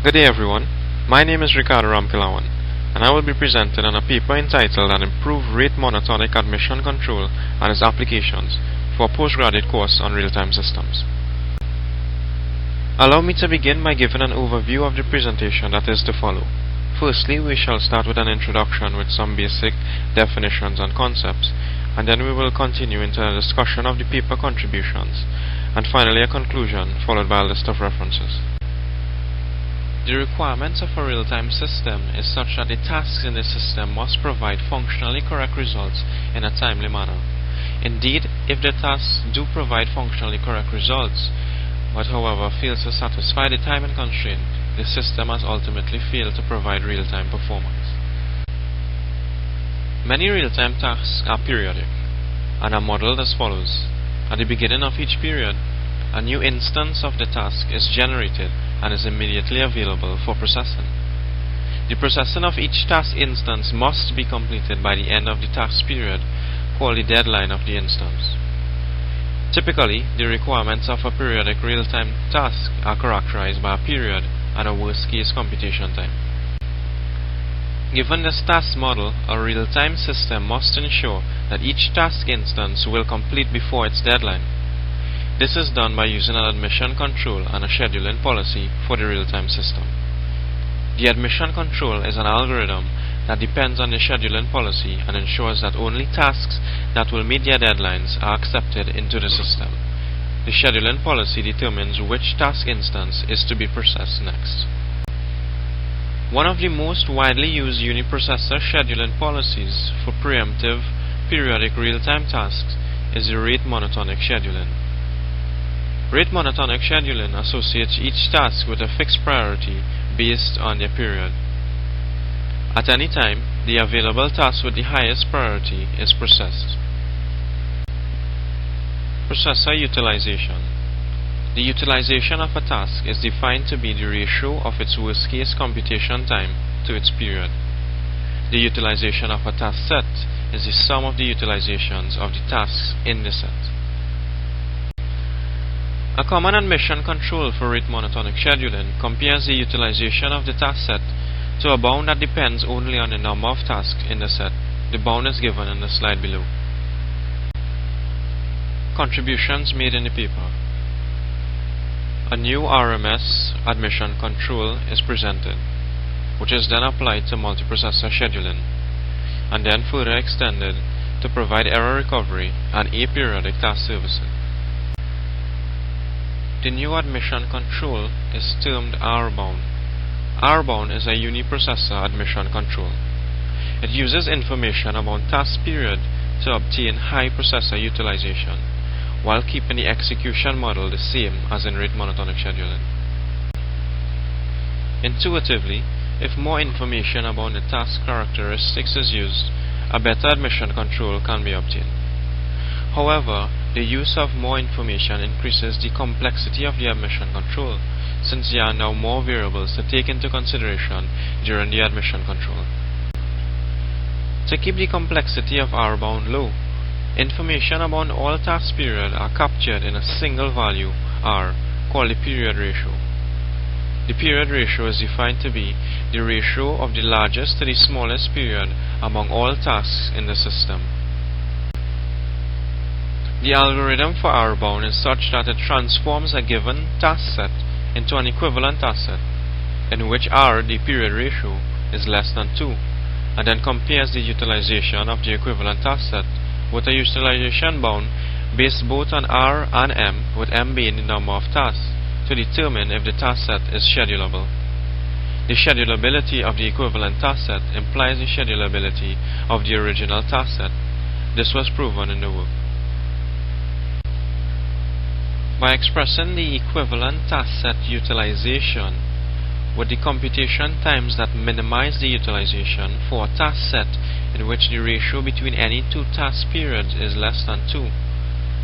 Good day everyone, my name is Ricardo Ramkilawan and I will be presenting on a paper entitled An Improved Rate Monotonic Admission Control and Its Applications for a postgraduate course on real-time systems. Allow me to begin by giving an overview of the presentation that is to follow. Firstly, we shall start with an introduction with some basic definitions and concepts, and then we will continue into a discussion of the paper contributions, and finally a conclusion followed by a list of references. The requirements of a real-time system is such that the tasks in the system must provide functionally correct results in a timely manner. Indeed, if the tasks do provide functionally correct results, but however fails to satisfy the timing constraint, the system has ultimately failed to provide real-time performance. Many real-time tasks are periodic and are modeled as follows. At the beginning of each period, a new instance of the task is generated and is immediately available for processing. The processing of each task instance must be completed by the end of the task period, called the deadline of the instance. Typically, the requirements of a periodic real-time task are characterized by a period and a worst-case computation time. Given this task model, a real-time system must ensure that each task instance will complete before its deadline. This is done by using an admission control and a scheduling policy for the real-time system. The admission control is an algorithm that depends on the scheduling policy and ensures that only tasks that will meet their deadlines are accepted into the system. The scheduling policy determines which task instance is to be processed next. One of the most widely used uniprocessor scheduling policies for preemptive periodic real-time tasks is the rate monotonic scheduling. Rate monotonic scheduling associates each task with a fixed priority based on their period. At any time, the available task with the highest priority is processed. Processor utilization. The utilization of a task is defined to be the ratio of its worst-case computation time to its period. The utilization of a task set is the sum of the utilizations of the tasks in the set. A common admission control for rate monotonic scheduling compares the utilization of the task set to a bound that depends only on the number of tasks in the set. The bound is given in the slide below. Contributions made in the paper. A new RMS admission control is presented, which is then applied to multiprocessor scheduling, and then further extended to provide error recovery and aperiodic task servicing. The new admission control is termed R-bound. R-bound is a uniprocessor admission control. It uses information about task period to obtain high processor utilization, while keeping the execution model the same as in rate monotonic scheduling. Intuitively, if more information about the task characteristics is used, a better admission control can be obtained. However, the use of more information increases the complexity of the admission control, since there are now more variables to take into consideration during the admission control. To keep the complexity of R-bound low, information about all task period are captured in a single value, R, called the period ratio. The period ratio is defined to be the ratio of the largest to the smallest period among all tasks in the system. The algorithm for R-bound is such that it transforms a given task set into an equivalent task set, in which R, the period ratio, is less than 2, and then compares the utilization of the equivalent task set with a utilization bound based both on R and M, with M being the number of tasks, to determine if the task set is schedulable. The schedulability of the equivalent task set implies the schedulability of the original task set. This was proven in the work. By expressing the equivalent task set utilization with the computation times that minimize the utilization for a task set in which the ratio between any two task periods is less than 2,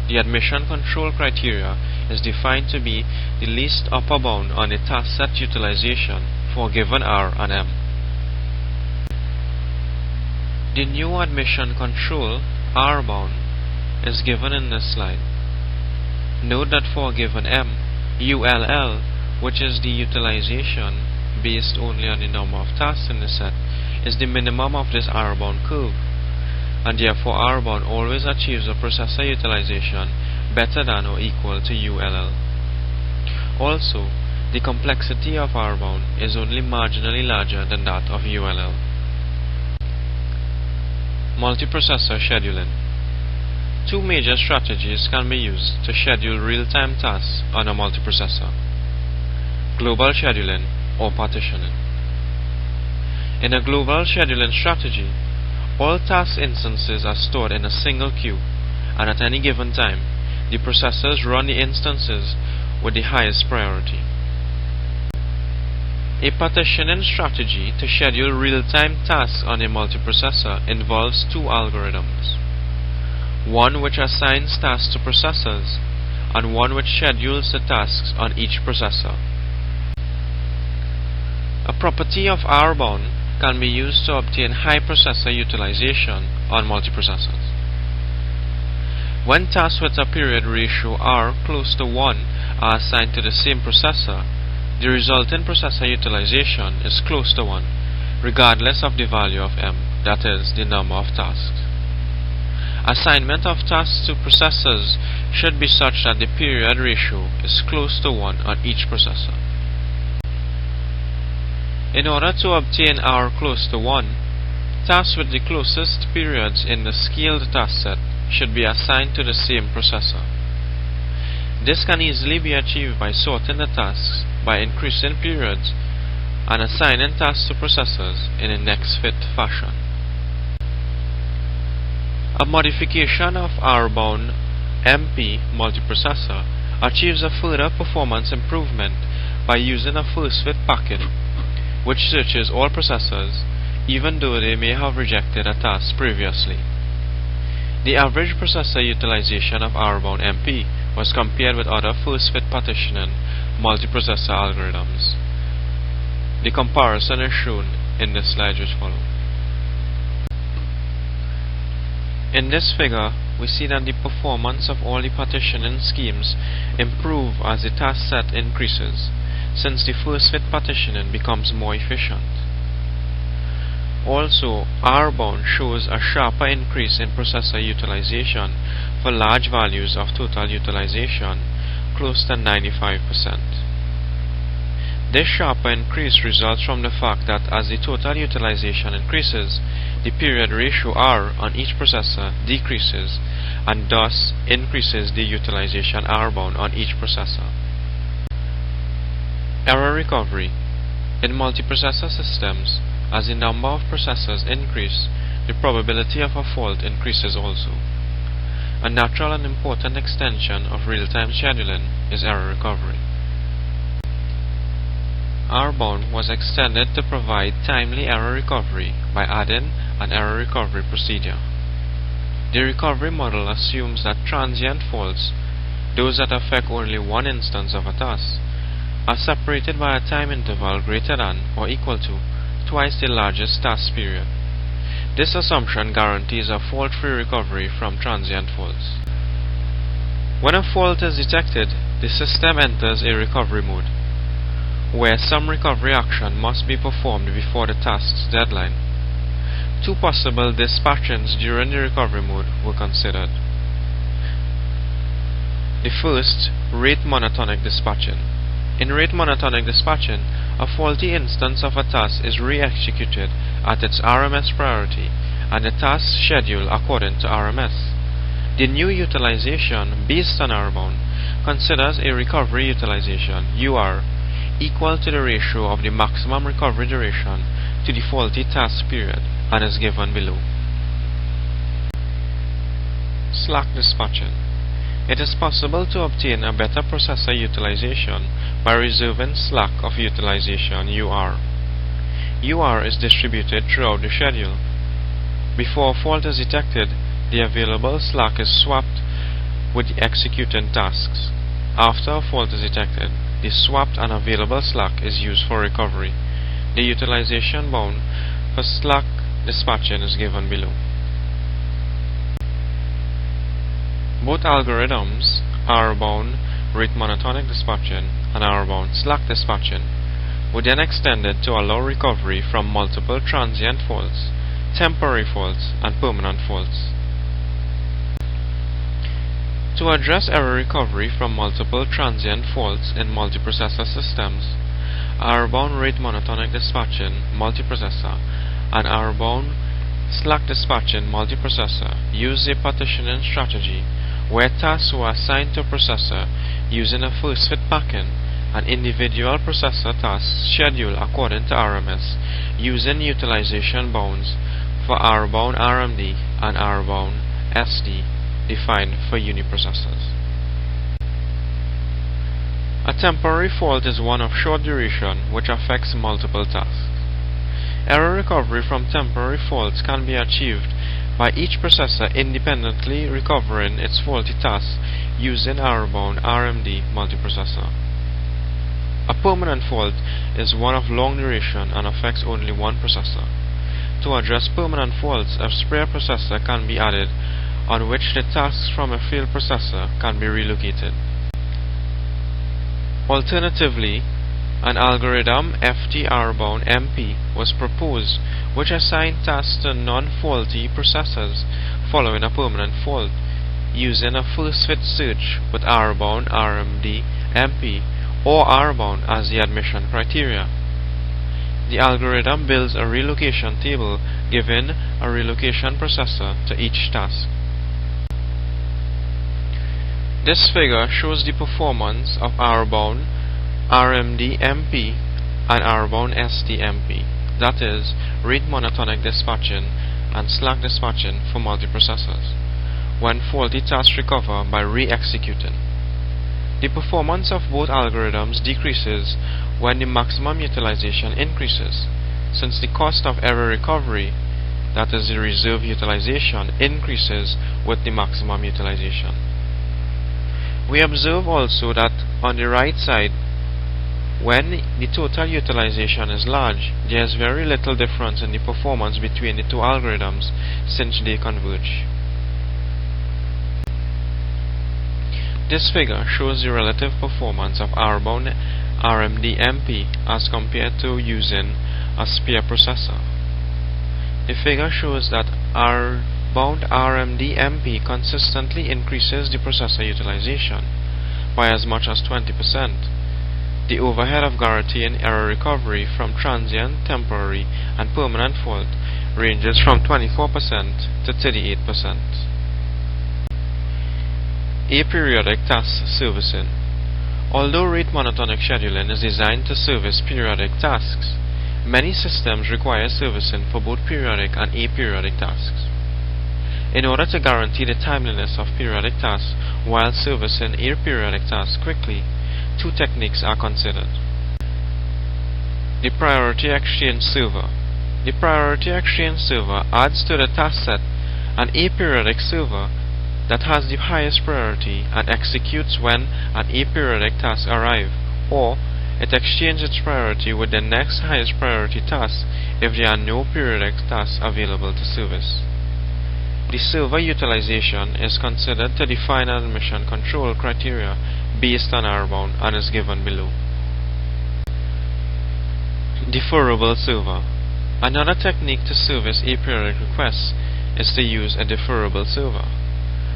the admission control criteria is defined to be the least upper bound on the task set utilization for a given R and M. The new admission control, R-bound, is given in this slide. Note that for a given M, ULL, which is the utilization, based only on the number of tasks in the set is the minimum of this R-bound curve, and therefore R-bound always achieves a processor utilization better than or equal to ULL. Also, the complexity of R-bound is only marginally larger than that of ULL. Multiprocessor scheduling. Two major strategies can be used to schedule real-time tasks on a multiprocessor: global scheduling or partitioning. In a global scheduling strategy, all task instances are stored in a single queue, and at any given time, the processors run the instances with the highest priority. A partitioning strategy to schedule real-time tasks on a multiprocessor involves two algorithms: one which assigns tasks to processors, and one which schedules the tasks on each processor. A property of R-bound can be used to obtain high processor utilization on multiprocessors. When tasks with a period ratio R close to 1 are assigned to the same processor, the resulting processor utilization is close to 1, regardless of the value of M, that is, the number of tasks. Assignment of tasks to processors should be such that the period ratio is close to 1 on each processor. In order to obtain R close to 1, tasks with the closest periods in the scaled task set should be assigned to the same processor. This can easily be achieved by sorting the tasks by increasing periods and assigning tasks to processors in a next fit fashion. A modification of R-bound MP multiprocessor achieves a further performance improvement by using a first fit packet which searches all processors even though they may have rejected a task previously. The average processor utilization of R-bound MP was compared with other first fit partitioning multiprocessor algorithms. The comparison is shown in the slide which follow. In this figure, we see that the performance of all the partitioning schemes improve as the task set increases, since the first fit partitioning becomes more efficient. Also, R-bound shows a sharper increase in processor utilization for large values of total utilization, close to 95%. This sharper increase results from the fact that as the total utilization increases, the period ratio R on each processor decreases, and thus increases the utilization R-bound on each processor. Error recovery. In multiprocessor systems, as the number of processors increase, the probability of a fault increases also. A natural and important extension of real-time scheduling is error recovery. R-bound was extended to provide timely error recovery by adding an error recovery procedure. The recovery model assumes that transient faults, those that affect only one instance of a task, are separated by a time interval greater than or equal to twice the largest task period. This assumption guarantees a fault-free recovery from transient faults. When a fault is detected, the system enters a recovery mode, where some recovery action must be performed before the task's deadline. Two possible dispatchings during the recovery mode were considered. The first, rate monotonic dispatching. In rate monotonic dispatching, a faulty instance of a task is re-executed at its RMS priority and the task scheduled according to RMS. The new utilization based on R-bound considers a recovery utilization, UR, equal to the ratio of the maximum recovery duration to the faulty task period and is given below. Slack dispatching. It is possible to obtain a better processor utilization by reserving slack of utilization UR. UR is distributed throughout the schedule. Before a fault is detected, the available slack is swapped with the executing tasks. After a fault is detected, the swapped and available slack is used for recovery. The utilization bound for slack dispatching is given below. Both algorithms, R-bound rate monotonic dispatching and R-bound slack dispatching, were then extended to allow recovery from multiple transient faults, temporary faults, and permanent faults. To address error recovery from multiple transient faults in multiprocessor systems, error-bound rate monotonic dispatching multiprocessor and error-bound slack dispatching multiprocessor use a partitioning strategy where tasks were assigned to a processor using a first-fit packing and individual processor tasks scheduled according to RMS using utilization bounds for error-bound RMD and error-bound SD defined for uniprocessors. A temporary fault is one of short duration which affects multiple tasks. Error recovery from temporary faults can be achieved by each processor independently recovering its faulty tasks using error-bound RMD multiprocessor. A permanent fault is one of long duration and affects only one processor. To address permanent faults, a spare processor can be added on which the tasks from a failed processor can be relocated. Alternatively, an algorithm FT error-bound MP was proposed which assigned tasks to non-faulty processors following a permanent fault using a first-fit search with error-bound RMD MP or error-bound as the admission criteria. The algorithm builds a relocation table giving a relocation processor to each task. This figure shows the performance of error-bound RMD MP and error-bound SD MP, that is, rate monotonic dispatching and slack dispatching for multiprocessors, when faulty tasks recover by re-executing. The performance of both algorithms decreases when the maximum utilization increases, since the cost of error recovery, that is the reserve utilization, increases with the maximum utilization. We observe also that on the right side, when the total utilization is large, there is very little difference in the performance between the two algorithms since they converge. This figure shows the relative performance of error-bound RMD MP as compared to using a spare processor. The figure shows that error-bound RMD MP consistently increases the processor utilization by as much as 20%. The overhead of guaranteeing error recovery from transient, temporary, and permanent fault ranges from 24% to 38%. Aperiodic task servicing. Although rate monotonic scheduling is designed to service periodic tasks, many systems require servicing for both periodic and aperiodic tasks. In order to guarantee the timeliness of periodic tasks while servicing aperiodic tasks quickly, two techniques are considered. The Priority Exchange Server. The Priority Exchange Server adds to the task set an aperiodic server that has the highest priority and executes when an aperiodic task arrives, or it exchanges its priority with the next highest priority task if there are no periodic tasks available to service. The server utilization is considered to define an admission control criteria based on error-bound and is given below. Deferrable server. Another technique to service aperiodic requests is to use a deferrable server.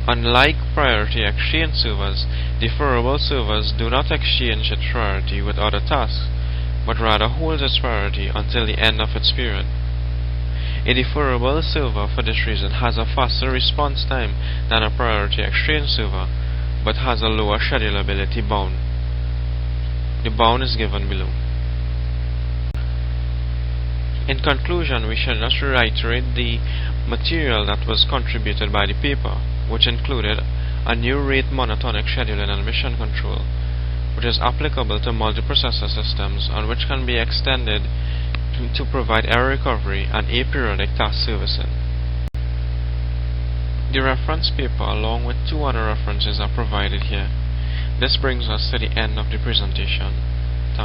Unlike priority exchange servers, deferrable servers do not exchange its priority with other tasks, but rather holds its priority until the end of its period. A deferrable server for this reason has a faster response time than a priority exchange server, but has a lower schedulability bound. The bound is given below. In conclusion, we shall just reiterate the material that was contributed by the paper, which included a new rate monotonic scheduling and mission control, which is applicable to multiprocessor systems and which can be extended to provide error recovery and aperiodic task servicing. The reference paper along with two other references are provided here. This brings us to the end of the presentation.